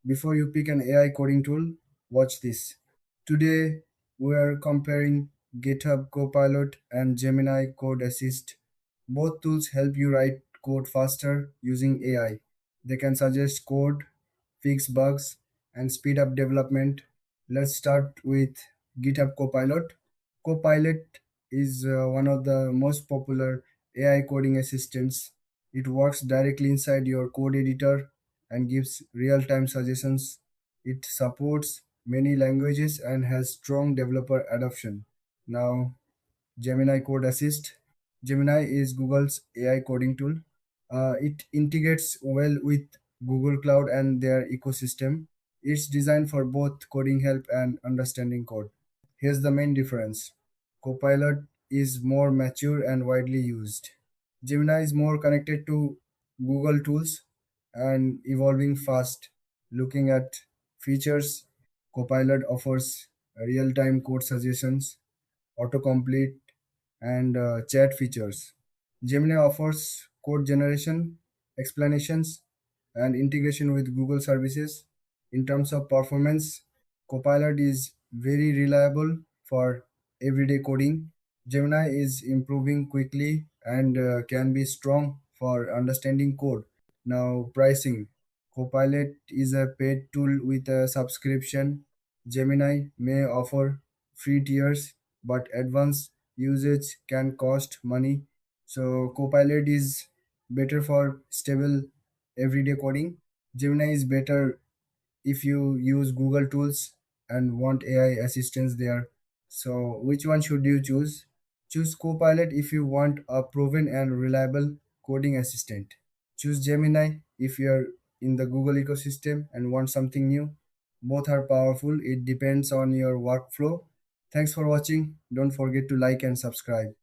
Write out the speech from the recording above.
Before you pick an AI coding tool, watch this. Today, we are comparing GitHub Copilot and Gemini Code Assist. Both tools help you write code faster using AI. They can suggest code, fix bugs, and speed up development. Let's start with GitHub Copilot. Copilot is one of the most popular AI coding assistants. It works directly inside your code editor and gives real time suggestions. It supports many languages and has strong developer adoption. Now, Gemini Code Assist. Gemini is Google's AI coding tool. It integrates well with Google Cloud and their ecosystem. It's designed for both coding help and understanding code. Here's the main difference. Copilot is more mature and widely used. Gemini is more connected to Google tools and evolving fast. Looking at features, Copilot offers real time code suggestions, autocomplete, and chat features. Gemini offers code generation, explanations, and integration with Google services. In terms of performance, Copilot is very reliable for everyday coding. Gemini is improving quickly and can be strong for understanding code. Now, pricing. Copilot is a paid tool with a subscription. Gemini may offer free tiers, but advanced usage can cost money. So, Copilot is better for stable everyday coding. Gemini is better if you use Google tools and want AI assistance there. So, which one should you choose? Choose Copilot if you want a proven and reliable coding assistant. Choose Gemini if you're in the Google ecosystem and want something new. Both are powerful, it depends on your workflow. Thanks for watching. Don't forget to like and subscribe.